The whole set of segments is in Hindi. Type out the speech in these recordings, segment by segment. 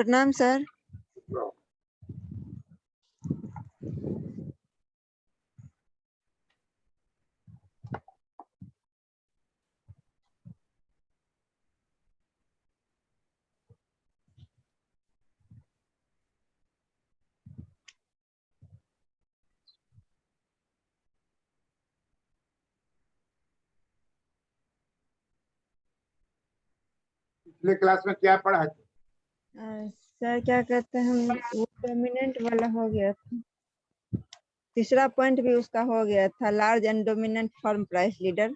प्रणाम सर। पिछले क्लास में क्या पढ़ा? सर क्या कहते हैं, हम वो डोमिनेंट वाला हो गया था, तीसरा पॉइंट भी उसका हो गया था, large and dominant form price leader.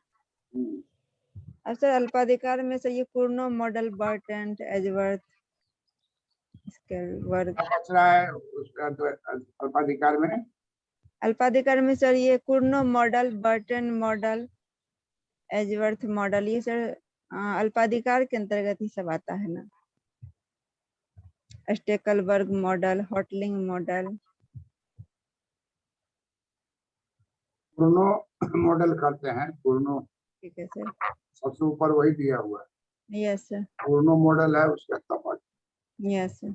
और सर अल्पाधिकार में से ये कुर्नो, मॉडल, बर्टेंट, एजवर्थ, स्केलवर्थ। क्या बच रहा है उसका तो अल्पाधिकार में? अल्पाधिकार में सर ये Cournot model, Bertrand model, Edgeworth model, ये सर अल्पाधिकार के अंतर्गत ही सब आता है ना। Stackelberg model, Hotelling model. पूर्णो मॉडल करते हैं। पूर्णो ठीक है सर। सबसे ऊपर वही दिया हुआ है। Yes sir. पूर्णो मॉडल है उसका तब। Yes sir.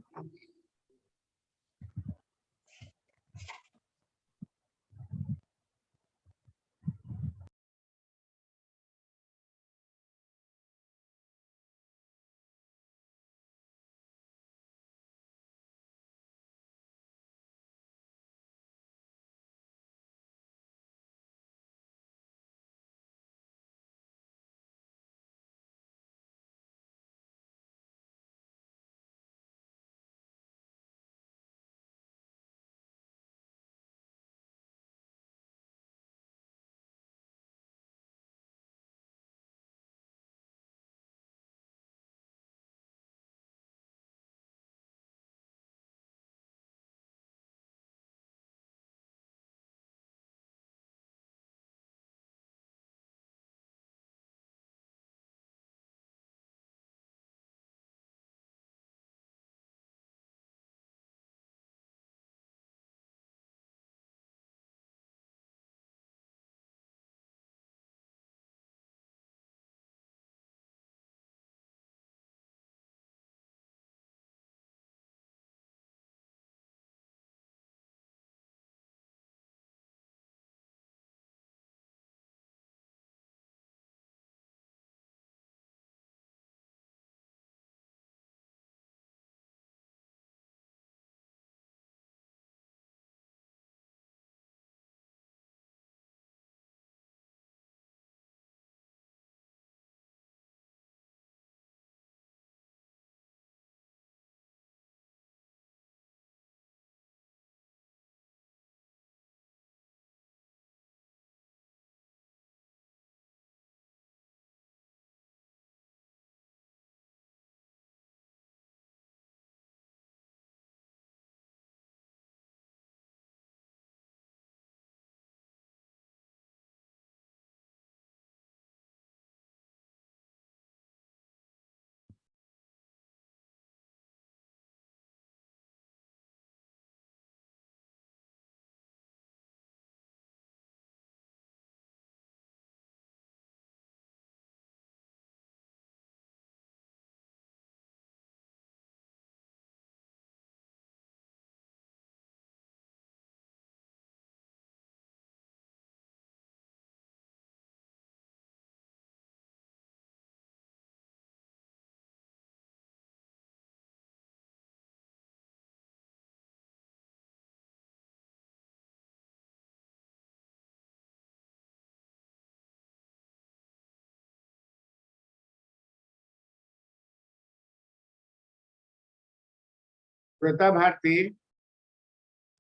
Shweta Bharti,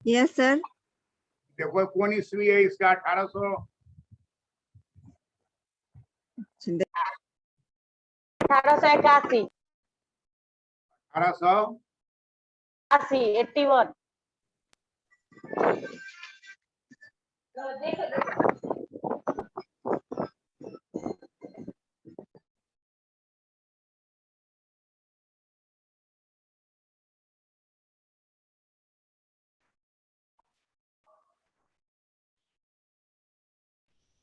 yes sir. देखो कौन ईस्वी है इसका? 1800 1881 1800 81।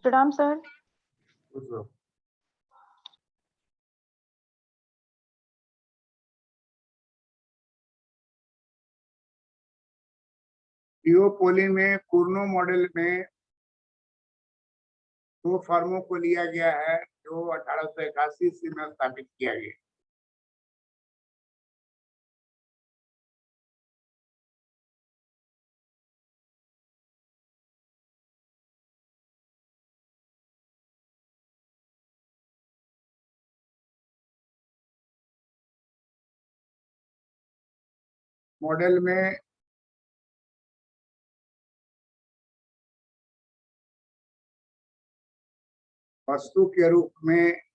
प्रणाम सर। थियोपोलिन में कुर्नो मॉडल में दो फर्मों को लिया गया है जो 1881 ईस्वी में स्थापित किया गया। मॉडल में वस्तु के रूप में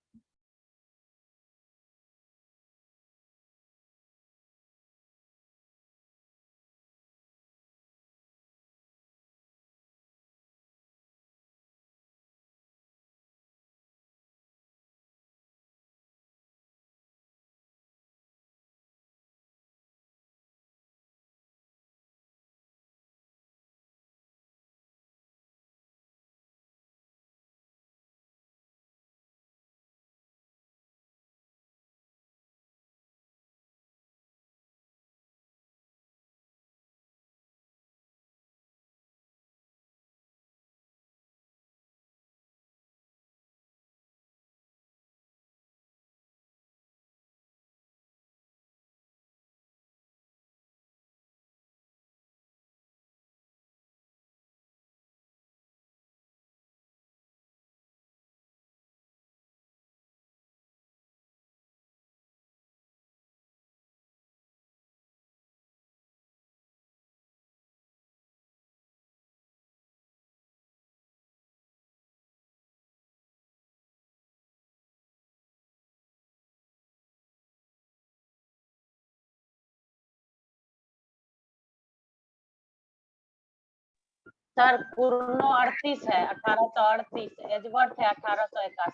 सर कुर्नो 38 है 1838, एजवर्थ है 1881।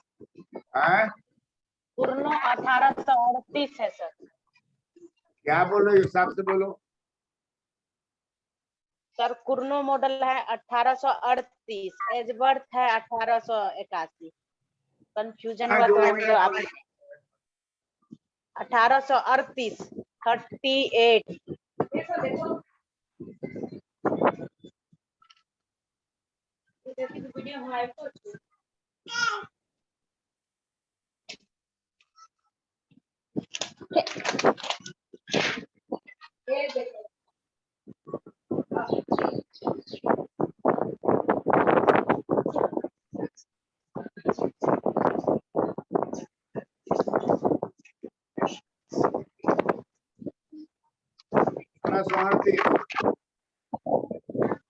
है। कुर्नो 1838 है सर। क्या बोलो, हिसाब से बोलो। सर कुर्नो मॉडल है 1838, एजवर्थ है 1881। कंफ्यूजन हुआ तो हम जो आप 1838 38। वीडियो हमारे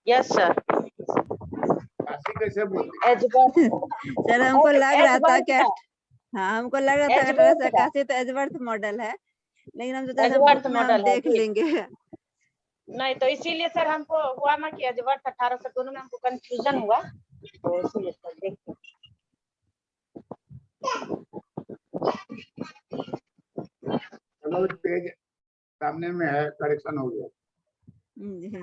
यस सर। काशी कैसे बोलते? एजवर्थ सर हमको लग रहा था कि एजवर्थ हाँ हमको लग रहा था एजवर्थ 1881 तो एजवर्थ मॉडल है, लेकिन हम सोचा एजवर्थ बुक में हम मॉडल है देख जी। लेंगे। नहीं तो इसीलिए सर हमको हुआ ना कि एजवर्थ 1800 दोनों में हमको कंफ्यूजन हुआ, तो इसीलिए सर देखते चलो पेज सामने में है, करेक्शन हो गया। जी।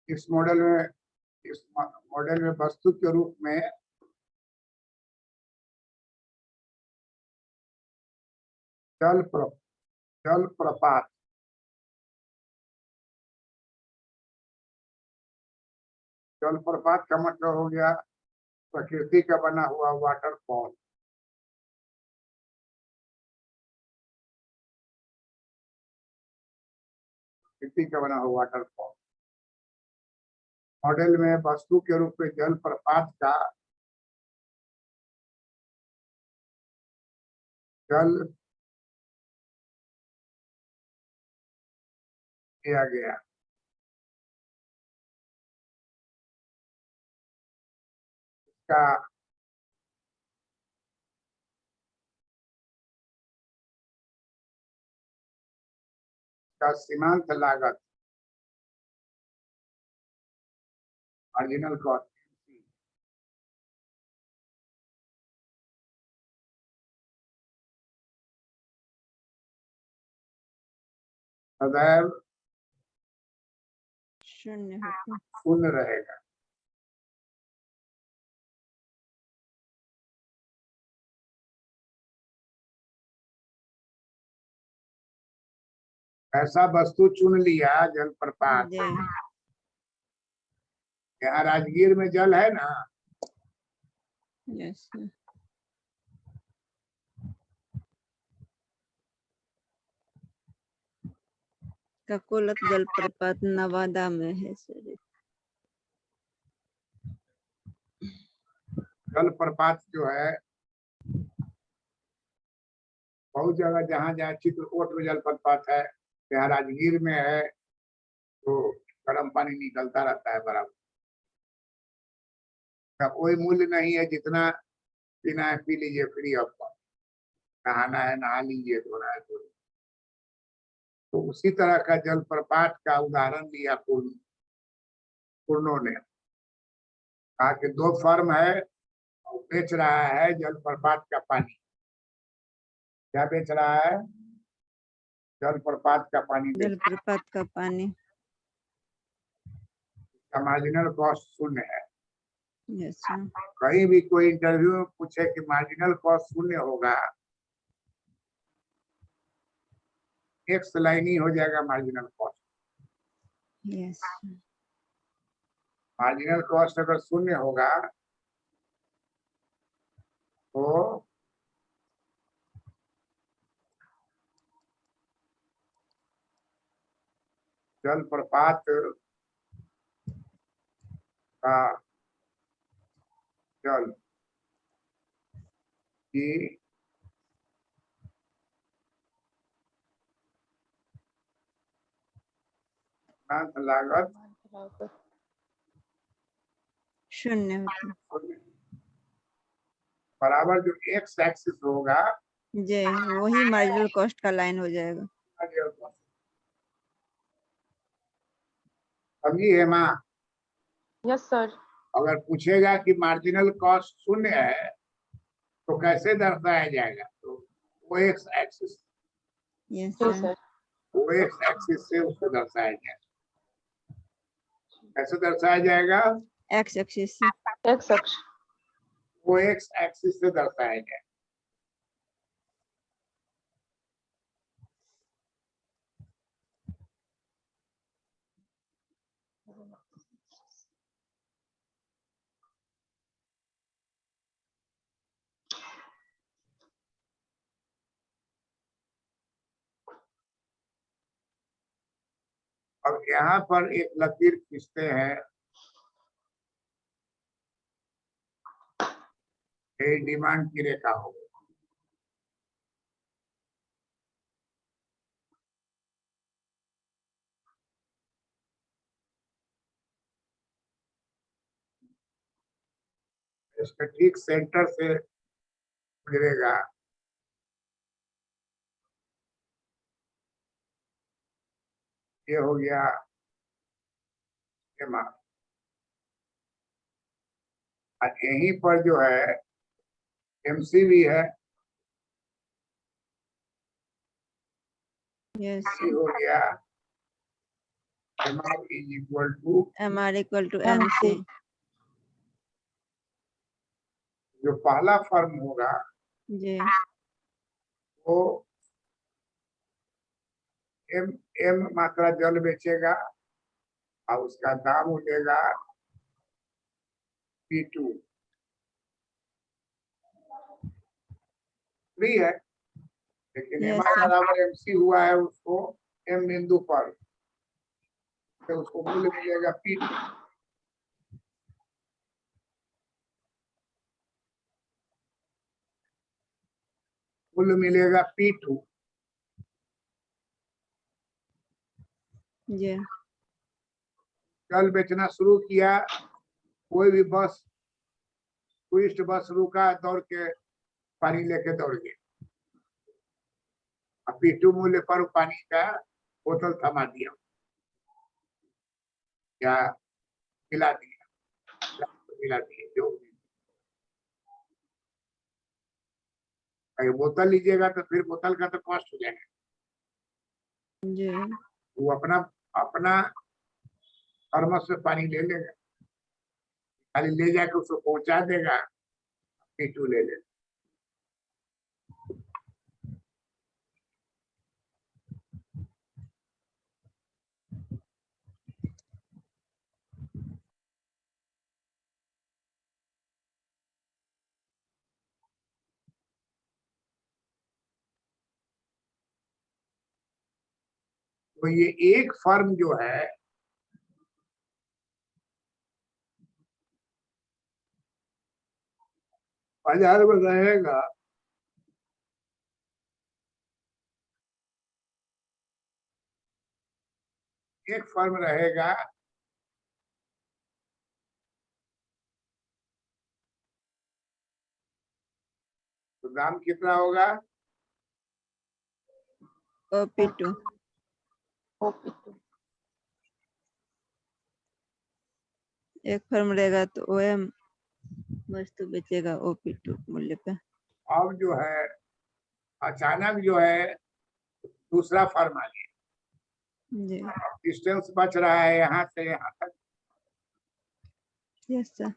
इस मॉडल में वस्तु के रूप में जल प्रपात का मतलब हो गया प्रकृति का बना हुआ वाटरफॉल। प्रकृति का बना हुआ वाटरफॉल। मॉडल में वस्तु के रूप में जल प्रपात का जल किया गया। इसका सीमांत लागत मार्जिनल कॉस्ट सदैव शून्य रहेगा। ऐसा वस्तु चुन लिया जलप्रपात। जी यहाँ राजगीर में जल है ना, यस सर। ककोलत जलप्रपात नवादा में है सर। जलप्रपात जो है बहुत जगह जहाँ जहाँ चित्रकूट में जलप्रपात है, यहाँ राजगीर में है, तो गर्म पानी निकलता रहता है बराबर। का कोई मूल्य नहीं है, जितना पीना है पी लीजिए फ्री ऑफ कॉस्ट, नहाना है नहा लीजिए, धोना है धो लीजिए। तो उसी तरह का जलप्रपात का उदाहरण लिया पूर्णों ने, कहा कि 2 फर्म है और बेच रहा है जलप्रपात का पानी। क्या बेच रहा है? जलप्रपात का पानी बेच रहा है। जलप्रपात का पानी का मार्जिनल कॉस्ट 0 है। Yes sir. कहीं भी कोई इंटरव्यू में पूछे कि मार्जिनल कॉस्ट 0 होगा, एक लाइन ही हो जाएगा marginal cost. Yes marginal cost अगर 0 होगा तो जलप्रपात का जल की लागत 0 होता बराबर जो एक्स एक्सिस होगा जी, वही मार्जिनल कॉस्ट का लाइन हो जाएगा। समझी है माँ? Yes sir. अगर पूछेगा कि मार्जिनल कॉस्ट 0 है तो कैसे दर्शाया जाएगा? तो वो एक्स एक्सिस, यस जी सर। सर। वो एक्स एक्सिस से उसको दर्शाया जाएगा। कैसे दर्शाया जाएगा? एक्स एक्सिस से। एक्स अक्ष। वो एक्स एक्सिस से दर्शाया जाएगा। अब यहाँ पर एक लकीर खींचते हैं, ये डिमांड की रेखा होगी। इसके ठीक सेंटर से गिरेगा, ये हो गया एमा। और यहीं पर जो है एमसी भी है, यस ये हो गया MR is equal to MR equal to MC। जो पहला फर्म होगा जी वो एम मात्रा जल बेचेगा और उसका दाम उठेगा P2। फ्री है, लेकिन Yes, एम sir. बराबर MC हुआ है, उसको एम बिंदु पर तो उसको मूल्य मिलेगा P2। मूल्य मिलेगा P2। जी जल बेचना शुरू किया, कोई भी बस टूरिस्ट बस रुका, दौड़ के पानी लेके दौड़ गए, अब P2 मूल्य पर पानी का बोतल थमा दिया या मिला दिए जो भी। अगर बोतल लीजिएगा तो फिर बोतल का तो कॉस्ट हो जाएगा, जी वो अपना अपना थर्मस से पानी ले लेगा, खाली ले जाके उसको पहुंचा देगा, P2 ले लेगा। तो ये एक फर्म जो है बाजार में रहेगा एक फर्म रहेगा तो दाम कितना होगा? OP2 OP2 एक फर्म रहेगा तो OM वस्तु बेचेगा OP2 मूल्य पे। अब जो है अचानक जो है दूसरा फर्म आ गया, जी डिस्टेंस बच रहा है यहाँ से यहाँ तक, यस सर।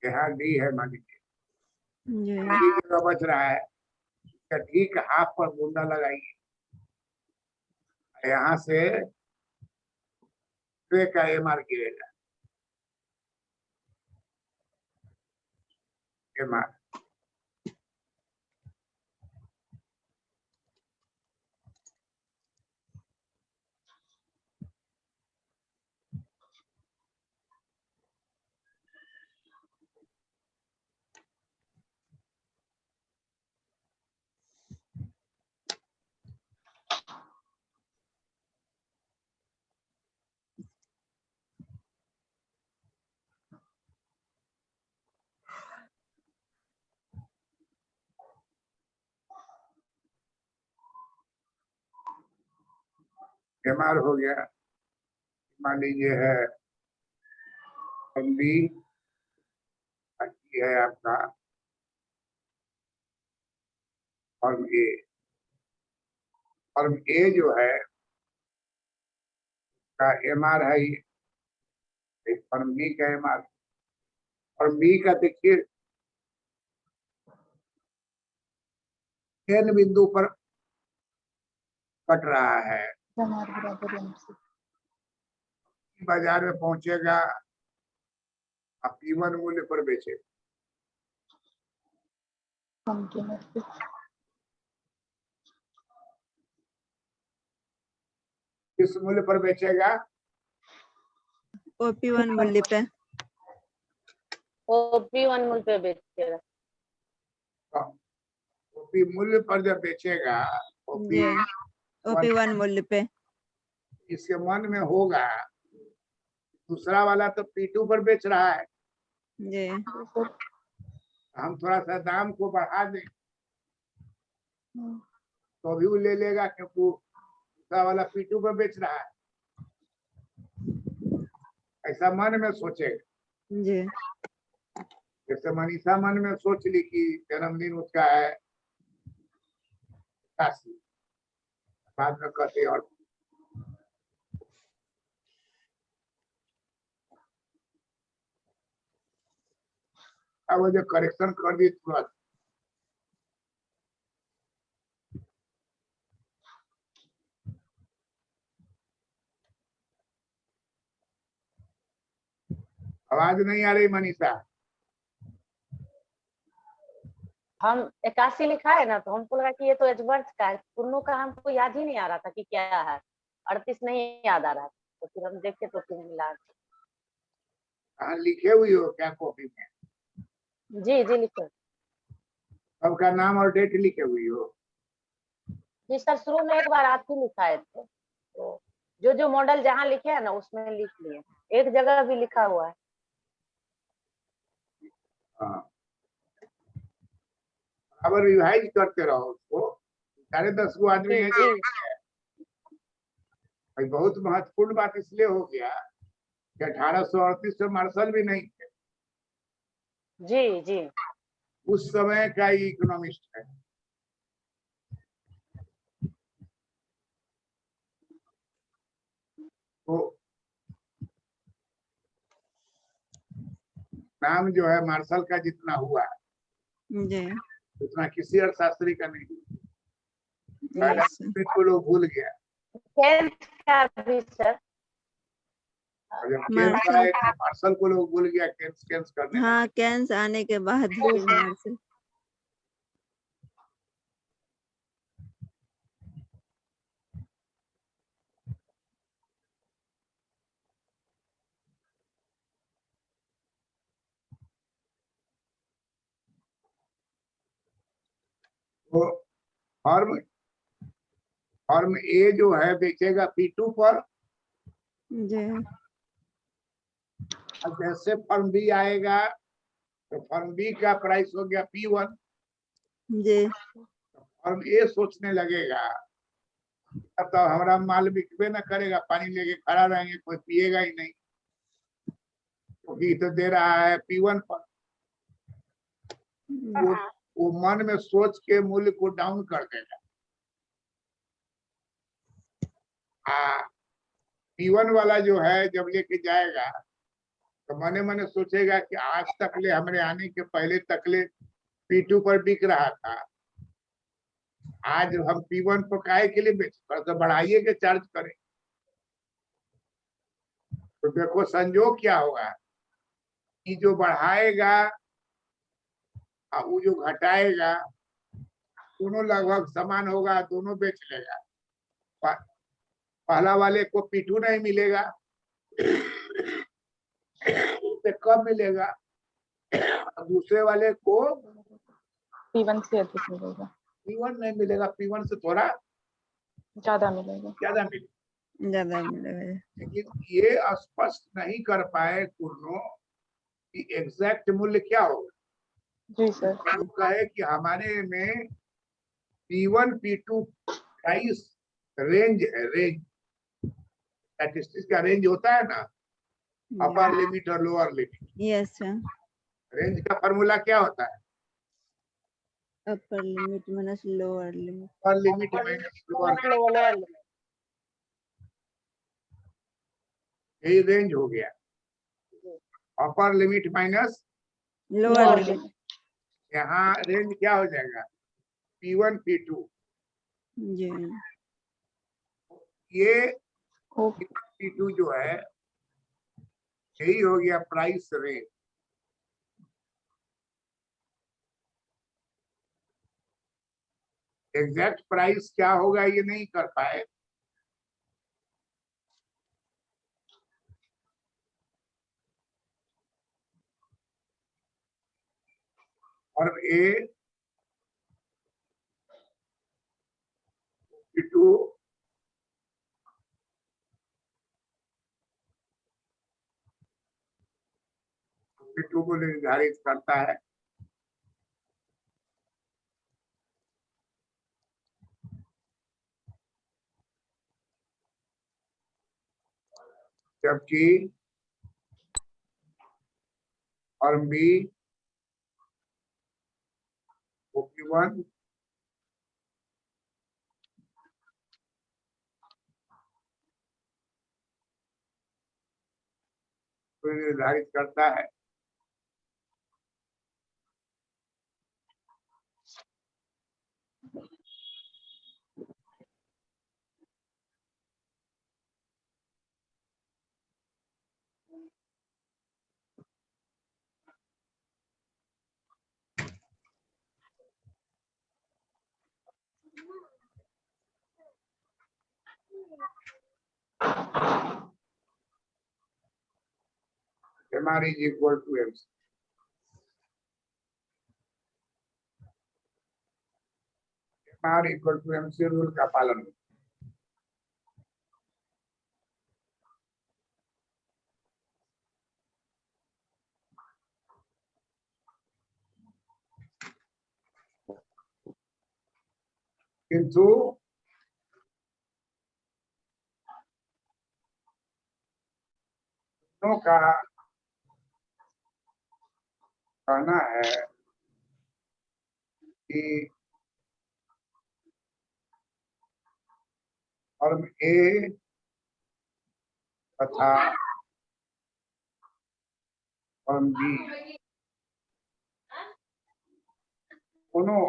यहाँ डी है मान लीजिए, जी डी जगह बच रहा है, इसका ठीक हाफ पर बूंदा लगाइए, यहाँ से ट्रे का MR गिरेगा, MR MR हो गया। मान लीजिए है बी है आपका फर्म ए, फर्म ए जो है का MR है ये फर्म बी का MR, फर्म बी का देखिए n बिंदु पर कट रहा है, MR बराबर MC बाजार में पहुंचेगा आप P1 मूल्य पर बेचे, कम कीमत पे किस मूल्य पर बेचेगा? OP1 मूल्य पे। OP1 मूल्य पे बेचेगा। ओपी मूल्य पर जब बेचेगा जी OP1 मूल्य पे। इसके मन में होगा दूसरा वाला तो P2 पर बेच रहा है, जी सर हम थोड़ा सा दाम को बढ़ा दें तो भी वो ले लेगा क्योंकि दूसरा वाला P2 पर बेच रहा है, ऐसा मन में सोचेगा। जी जैसे मनीषा मन में सोच ली कि जन्मदिन उसका है 81, बाद में कहते और अब वो जो करेक्शन कर दी तुरंत, आवाज नहीं आ रही मनीषा? हम 81 लिखा है ना, तो हमको लगा कि ये तो एजवर्थ का है, पुन्नों का हमको याद ही नहीं आ रहा था कि क्या है, 38 नहीं याद आ रहा था, तो फिर हम देखे तो फिर मिला। कहाँ लिखे हुई हो क्या कॉपी में? जी जी लिखे। सबका नाम और डेट लिखे हुई हो? जी सर, शुरू में एक बार आप ही लिखाए थे, तो जो मॉडल जहाँ लिखे हैं ना उसमें लिख लिए, एक जगह भी लिखा हुआ है। हाँ, अब रिवाइज करते रहो उसको, 10.5 आदमी जी है जी भाई, बहुत महत्वपूर्ण बात इसलिए हो गया कि 1838 से मार्शल भी नहीं थे, जी जी उस समय का इकोनॉमिस्ट है। तो नाम जो है मार्शल का जितना हुआ जी उतना किसी अर्थशास्त्री का नहीं, यस को लोग भूल गया, टेंथ का भी सर। और जब केन्स आए तो मार्शल को लोग भूल गया, केन्स केन्स करने लगे। हाँ कैंस आने के बाद फिर मार्शल। तो फर्म फर्म ए जो है बेचेगा P2 पर, जी और जैसे फर्म बी आएगा तो फर्म बी का प्राइस हो गया P1। जी फर्म ए सोचने लगेगा अब तो हमारा माल बिकबे ना करेगा, पानी लेके खड़ा रहेंगे, कोई पिएगा ही नहीं, क्योंकि तो दे रहा है P1 पर। वो मन में सोच के मूल्य को डाउन कर देगा। P1 वाला जो है जब लेके जाएगा तो मने मने सोचेगा कि आज तक ले हमारे आने के पहले तक ले P2 पर बिक रहा था, आज हम P1 पर काहे के लिए बेच, तो बढ़ाइए के चार्ज करें। तो देखो संजोग क्या होगा कि जो बढ़ाएगा और वो जो घटाएगा दोनों लगभग समान होगा, दोनों बेच लेगा। पहला वाले को P2 नहीं मिलेगा, उसे कम मिलेगा, दूसरे वाले को P1 से अधिक मिलेगा, P1 नहीं मिलेगा, P1 से थोड़ा ज्यादा मिलेगा। ज्यादा मिलेगा। ज्यादा मिलेगा। लेकिन ये स्पष्ट नहीं कर पाए कुर्नो कि एग्जैक्ट मूल्य क्या होगा। जी सर। वो कहे कि हमारे में P1 P2 प्राइस रेंज है, रेंज स्टैटिस्टिक्स का रेंज होता है ना, अपर लिमिट और lower limit. Yes sir. Range का फॉर्मूला क्या होता है? Upper limit minus lower limit. Upper limit minus lower limit, यही रेंज हो गया। Upper limit minus lower limit. यहाँ रेंज क्या हो जाएगा? P1 P2। जी ये ओके। P2 जो है यही हो गया प्राइस रेंज। एग्जैक्ट प्राइस क्या होगा ये नहीं कर पाए, और ए P2 P2 को निर्धारित करता है। जबकि फर्म बी P1 को निर्धारित करता है। MR is equal to MC। MR equal to MC rule का पालन। किंतु का कहना है कि फर्म ए तथा फर्म बी दोनों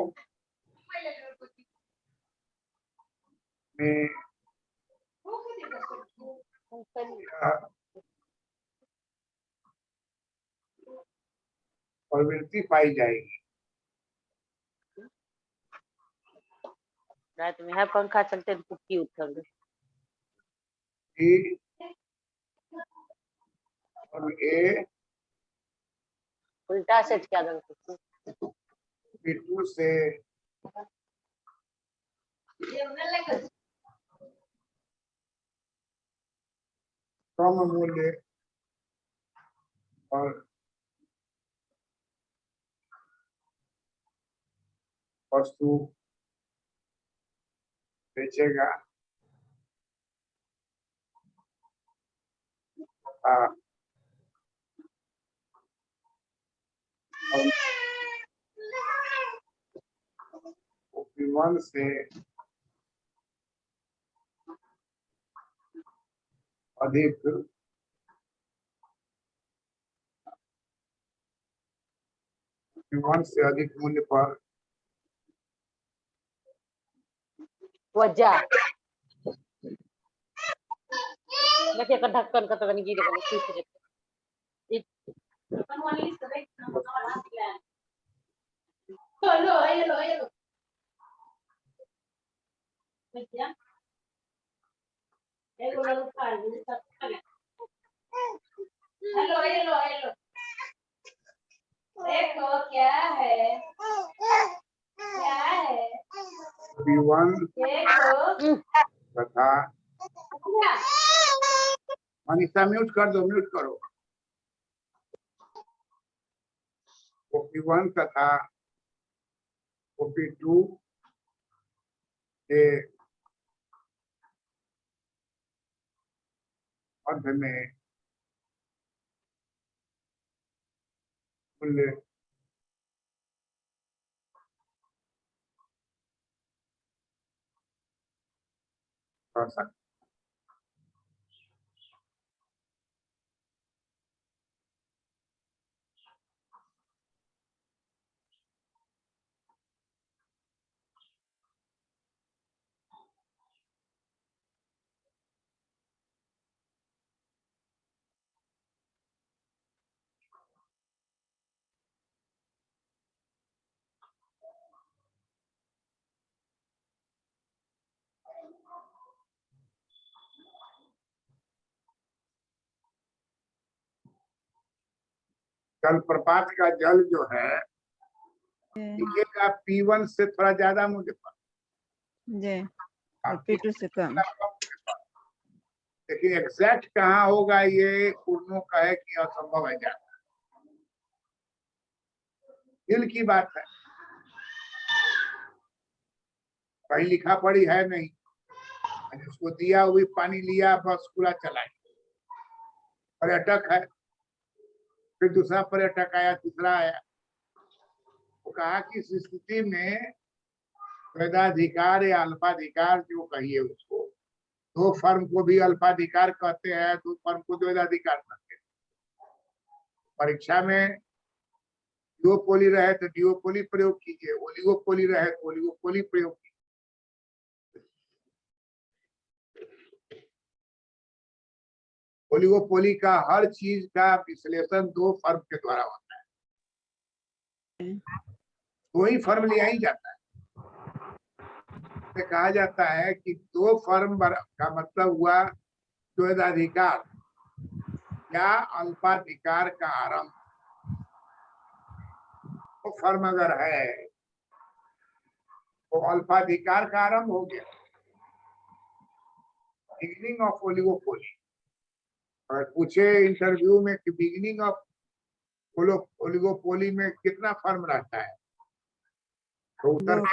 में प्रवृत्ति पाई जाएगी। रात में है पंखा चलते तो कुत्ती उठल कि फर्म ए उल्टा से क्या गलती P2 से कम मूल्य और वस्तु बेचेगा और OP1 से अधिक OP1 से अधिक मूल्य पर वजह देखिए का ढक्कन का तो बनी गिरे बनी ठीक है देखो क्या है OP1 देखो तथा मनीषा म्यूट कर दो, म्यूट करो। OP1 तथा OP2 के मध्य में मूल्य कर सकते। जलप्रपात का जल जो है ये का P1 से थोड़ा ज्यादा मूल्य पर, जी और P2 से कम। लेकिन एग्जैक्ट कहाँ होगा ये पूर्णों का है कि असंभव है जाना, दिल की बात है, कहीं लिखा पड़ी है नहीं। जिसको दिया हुई पानी लिया बस पूरा चला। पर्यटक है, फिर दूसरा पर्यटक आया, तीसरा आया, वो कहा कि इस स्थिति में वेदाधिकार या अल्पाधिकार जो कहिए उसको, दो फर्म को भी अल्पाधिकार कहते हैं, दो फर्म को द्वैधाधिकार कहते हैं। परीक्षा में डिओपोली रहे तो डिओपोली प्रयोग कीजिए, ओलिगोपोली रहे तो ओलिगोपोली प्रयोग कीजिए। ओलिगोपोली का हर चीज का विश्लेषण दो फर्म के द्वारा होता है, दो ही फर्म लिया ही जाता है। कहा जाता है कि दो फर्म का मतलब हुआ द्वैधाधिकार या अल्पाधिकार का आरंभ। तो फर्म अगर है तो अल्पाधिकार का आरंभ हो गया, बिगिनिंग ऑफ ओलिगोपोली। और पूछे इंटरव्यू में कि बिगिनिंग ऑफ ओलिगोपोली में कितना फर्म रहता है, तो उत्तर दो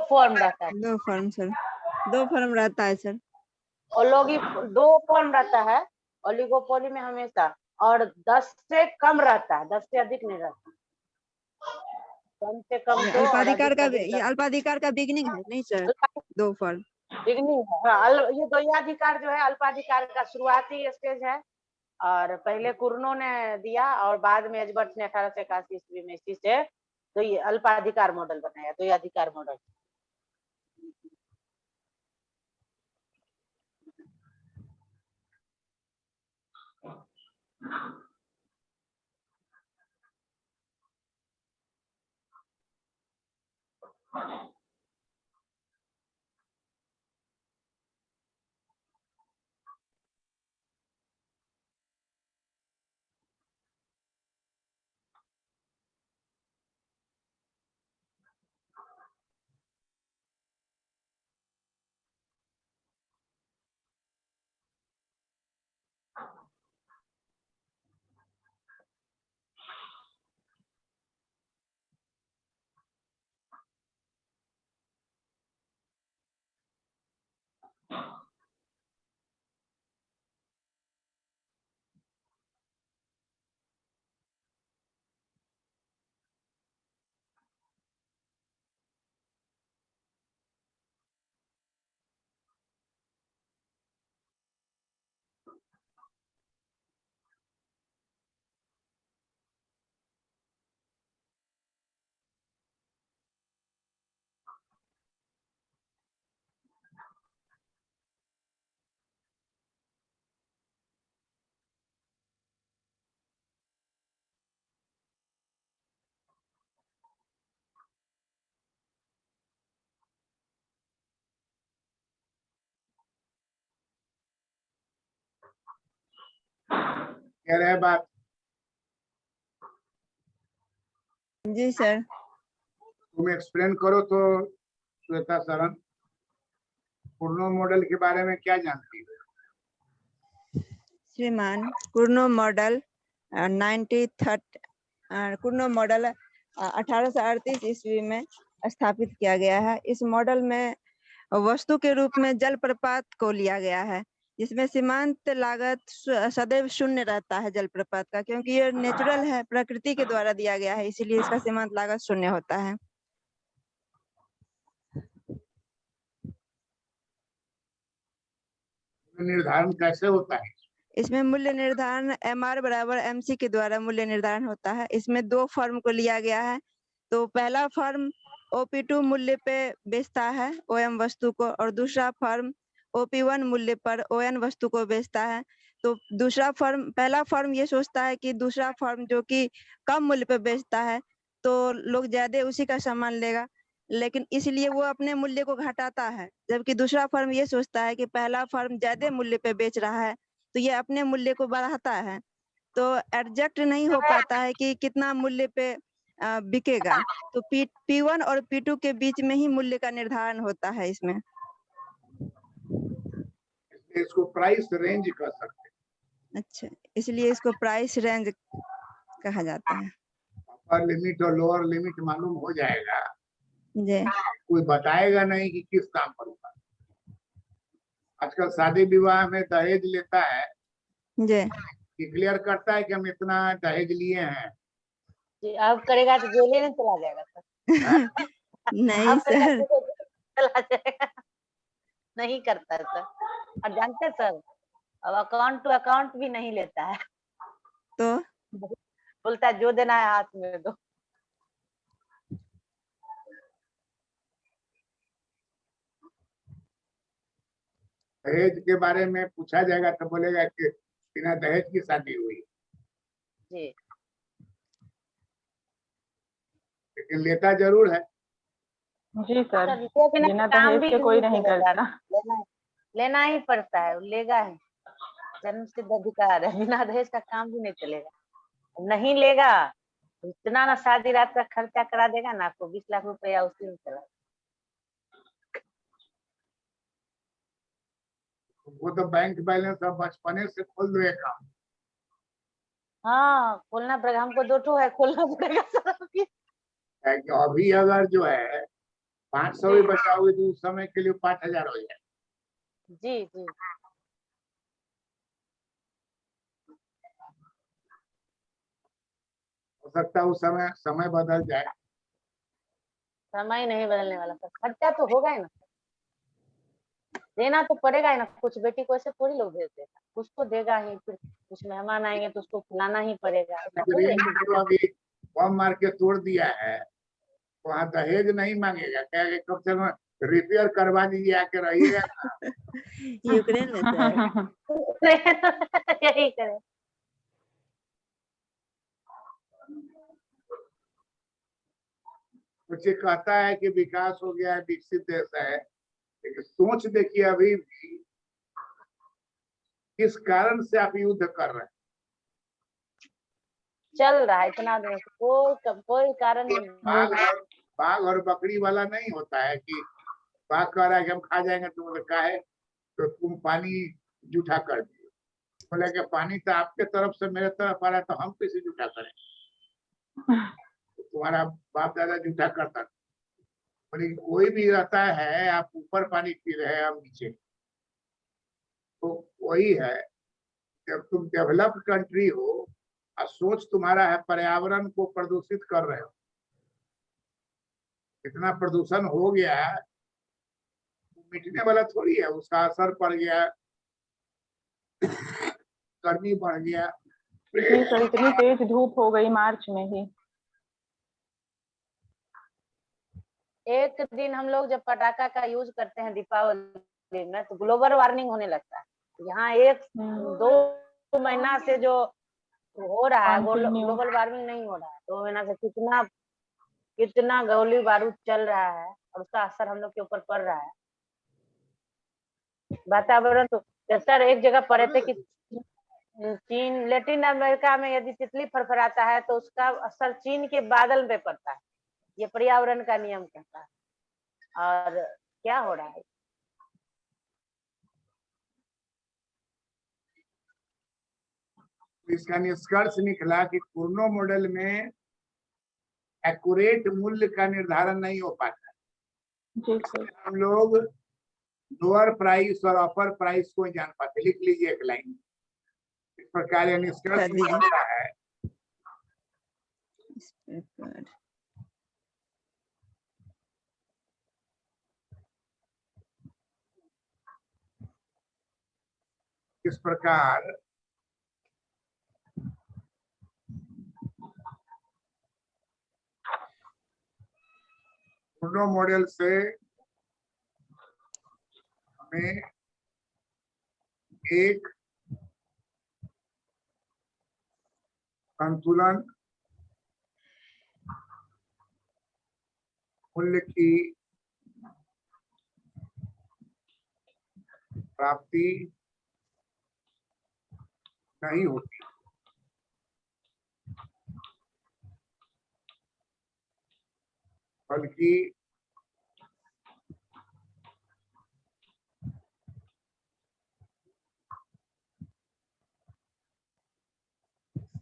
फॉर्म रहता है। दो फर्म सर, दो फर्म रहता है सर। दो फॉर्म रहता है ओलिगोपोली में हमेशा, और 10 से कम रहता है, 10 से अधिक नहीं रहता। कम से कम ये दो और अल्पाधिकार अधिक का, से अधिक ये अल्पाधिकार का बिगनिंग है नहीं सर, दो फर्म बिगनिंग है। हाँ, ये द्वैधाधिकार जो है अल्पाधिकार का शुरुआती स्टेज है, और पहले कुर्नों ने दिया और बाद में एजबर्ट ने 1881 ईस्वी में इसी से तो ये अल्पाधिकार मॉडल बनाया, द्वैधाधिकार मॉडल। कह रहे बात। जी सर। तुम एक्सप्लेन करो तो श्वेता शरण, पूर्णो मॉडल के बारे में क्या जानती हो? श्रीमान, कुर्नो मॉडल 1838 ईस्वी में स्थापित किया गया है। इस मॉडल में वस्तु के रूप में जलप्रपात को लिया गया है, जिसमें सीमांत लागत सदैव शून्य रहता है जलप्रपात का, क्योंकि ये नेचुरल है, प्रकृति के द्वारा दिया गया है, इसीलिए इसका सीमांत लागत शून्य होता है। निर्धारण कैसे होता है? इसमें मूल्य निर्धारण MR बराबर MC के द्वारा मूल्य निर्धारण होता है। इसमें दो फर्म को लिया गया है। तो पहला फर्म OP2 मूल्य पे बेचता है OM वस्तु को, और दूसरा फर्म OP1 मूल्य पर ON वस्तु को बेचता है। तो पहला फर्म ये सोचता है कि दूसरा फर्म जो कि कम मूल्य पे बेचता है तो लोग ज्यादा उसी का सामान लेगा, लेकिन इसलिए वो अपने मूल्य को घटाता है। जबकि दूसरा फर्म ये सोचता है कि पहला फर्म ज्यादा मूल्य पे बेच रहा है तो ये अपने मूल्य को बढ़ाता है। तो एडजस्ट नहीं हो पाता है कि कितना मूल्य पे बिकेगा। तो P1 और P2 के बीच में ही मूल्य का निर्धारण होता है इसमें। इसको प्राइस रेंज कह सकते हैं। अच्छा, इसलिए इसको प्राइस रेंज कहा जाता है। अपर लिमिट और लोअर लिमिट मालूम हो जाएगा, जी कोई बताएगा नहीं कि किस काम पर होगा। आजकल शादी विवाह में दहेज लेता है जी कि क्लियर करता है कि हम इतना दहेज लिए हैं। जी, अब करेगा तो जेल में चला जाएगा सर। नहीं अब करेगा सर, तो जेल में चला जाएगा। नहीं करता है सर। और जानते हैं सर, अब अकाउंट टू अकाउंट भी नहीं लेता है। तो बोलता है जो देना है हाथ में दो। दहेज के बारे में पूछा जाएगा तो बोलेगा कि बिना दहेज की शादी हुई, जी लेकिन लेता जरूर है। जी सर, सर, लिए बिना बिना काम दहेज भी के कोई नहीं चलेगा। करता। लेना ही पड़ता है, लेगा ही, जन्म सिद्ध अधिकार है। बिना दहेज का काम भी नहीं चलेगा। नहीं लेगा तो इतना ना शादी रात का खर्चा करा देगा ना, आपको 20 लाख रुपया उसी में चला। वो तो बैंक बैलेंस अब बचपने से खोल दो काम। हाँ, खोलना पड़ेगा, हमको 2 ठो है, खोलना पड़ेगा सर अभी। अभी अगर जो है 500 भी बचाओगे तो उस समय के लिए 5000 हो जाए। जी जी, हो सकता है उस समय बदल जाए। समय नहीं बदलने वाला सर, खर्चा तो होगा ही ना, देना तो पड़ेगा ही ना। कुछ बेटी को ऐसे थोड़ी लोग भेज देगा, कुछ तो देगा ही। फिर कुछ मेहमान आएंगे तो उसको खिलाना ही पड़ेगा। ऐसा थोड़ी है कि जो अभी बम मार के तोड़ दिया है, वहाँ दहेज नहीं मांगेगा, कहेगा कम से कम रिपेयर करवा दीजिए, आके रहिएगा। यूक्रेन में सर। यही करे। कुछ कहता है कि विकास हो गया है, विकसित देश है, लेकिन सोच देखिए अभी भी किस कारण से आप युद्ध कर रहे हैं। चल रहा है इतना दिन से, कोई कारण नहीं। बाघ और बकरी वाला नहीं होता है कि बाघ कह रहा है कि हम खा जाएंगे, तुम कहा है तो तुम पानी जूठा कर दिए। बोले कि पानी तो आपके तरफ से मेरे तरफ आ रहा है, तो हम कैसे जूठा करें? तो तुम्हारा बाप दादा जूठा करता था। बोले कोई भी रहता है, आप ऊपर पानी पी रहे हैं, हम नीचे। तो वही है, जब तुम डेवलप्ड कंट्री हो और सोच तुम्हारा है पर्यावरण को प्रदूषित कर रहे हो, इतना प्रदूषण हो गया है, मिटने वाला थोड़ी है, उसका असर पड़ गया, गर्मी बढ़ गया। जी सर, इतनी तेज धूप हो गई मार्च में ही। एक दिन हम लोग जब पटाखा का यूज करते हैं दीपावली में तो ग्लोबल वार्मिंग होने लगता है। यहाँ एक दो महीना से जो हो रहा है Continue। ग्लोबल वार्मिंग नहीं हो रहा है, 2 महीना से कितना कितना गोली बारूद चल रहा है और उसका असर हम लोग के ऊपर पड़ रहा है। वातावरण तो सर एक जगह पढ़े थे कि चीन, लैटिन अमेरिका में यदि तितली फरफराता है तो उसका असर चीन के बादल पे पड़ता है। ये पर्यावरण का नियम कहता है। और क्या हो रहा है, इसका निष्कर्ष निकला कि कुर्नो मॉडल में एक्यूरेट मूल्य का निर्धारण नहीं हो पाता। जी सर। हम लोग लोअर प्राइस और अपर प्राइस को जान पाते। लिख लीजिए एक लाइन, इस प्रकार यह निष्कर्ष कर दीजिए। निकलता है इस प्रकार इस प्रकार कुर्नो मॉडल से हमें एक संतुलन मूल्य की प्राप्ति नहीं होती, बल्कि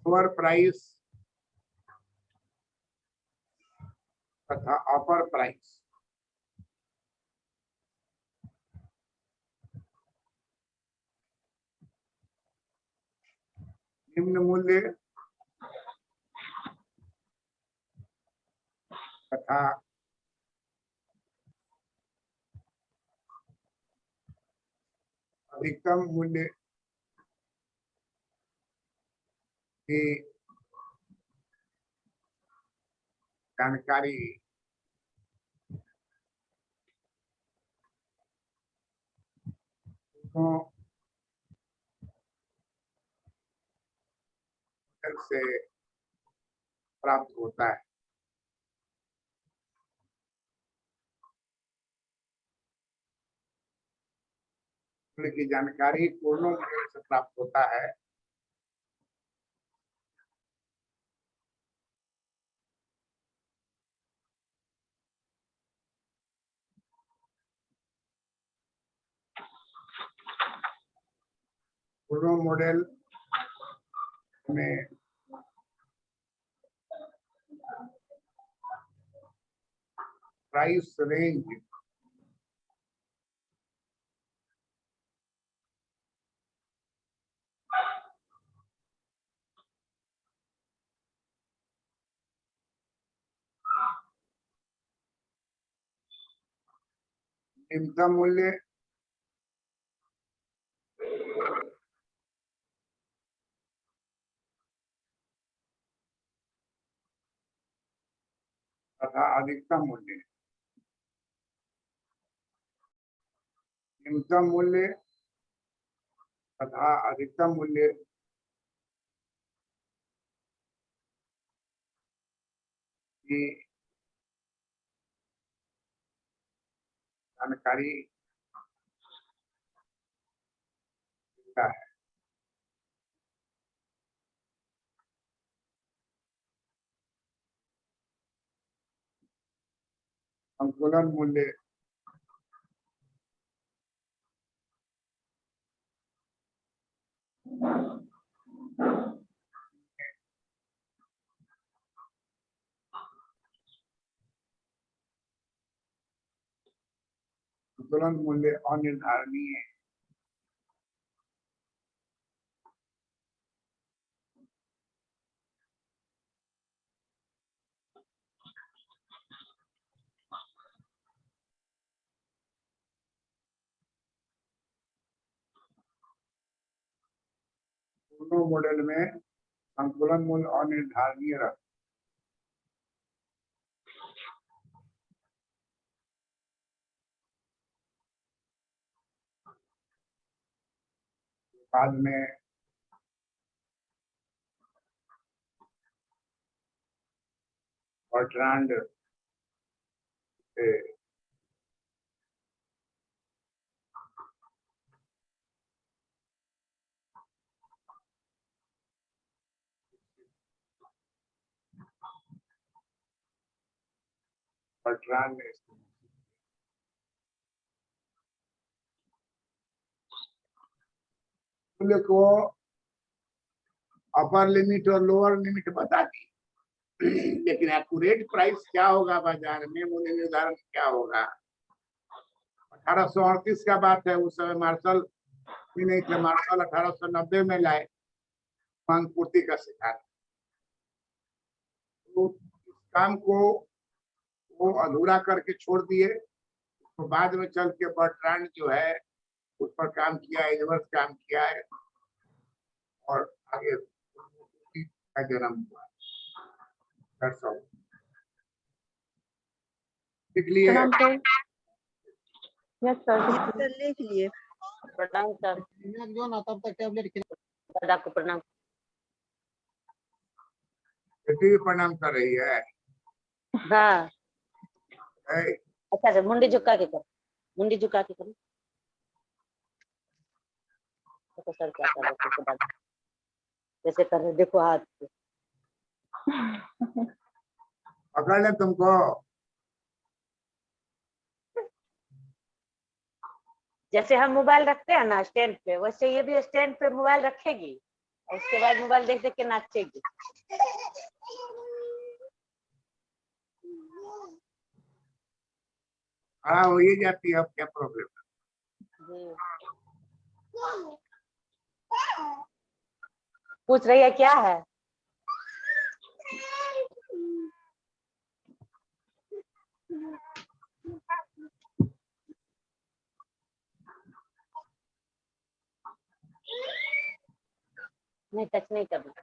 लोअर प्राइस तथा अपर प्राइस निम्न मूल्य तथा अधिकतम मूल्य की जानकारी से प्राप्त होता है। की जानकारी कुर्नो मॉडल से प्राप्त होता है। कुर्नो मॉडल में प्राइस रेंज न्यूनतम मूल्य तथा अधिकतम मूल्य, न्यूनतम मूल्य तथा अधिकतम मूल्य की जानकारी देता है। संतुलन मूल्य संतुलन मूल्य अनिर्धारणीय दोनों मॉडल में संतुलन मूल्य अनिर्धारणीय रहा। बाद में बर्ट्रांड से बर्ट्रांड ने मूल्य को अपर लिमिट और लोअर लिमिट बता दी, लेकिन एक्यूरेट प्राइस क्या होगा बाजार में, मूल्य निर्धारण क्या होगा। 1838 का बात है, उस समय मार्शल भी नहीं थे। मार्शल 1890 में लाए, मांग पूर्ति का सिद्धांत। तो इस काम को वो अधूरा करके छोड़ दिए। तो बाद में चल के बर्ट्रांड जो है उस पर काम किया, एडवर्स काम किया है और आगे का जन्म हुआ। इसलिए प्रणाम सर। Yes sir. सर लिख लिए। प्रणाम सर। जो ना तब तक टेबलेट दादा को प्रणाम। बेटी भी प्रणाम कर रही है। हाँ है। अच्छा सर, मुंडी झुका के कर, मुंडी झुका के करो। तो सर क्या कर रहे थे, जैसे कर रहे, देखो हाथ से। पकड़ ले तुमको। जैसे हम मोबाइल रखते हैं ना स्टैंड पे, वैसे ये भी स्टैंड पे मोबाइल रखेगी और उसके बाद मोबाइल देख देख के नाचेगी। खड़ा हो ही जाती है, अब क्या प्रॉब्लम है। पूछ रही है क्या है। नहीं, टच नहीं करना।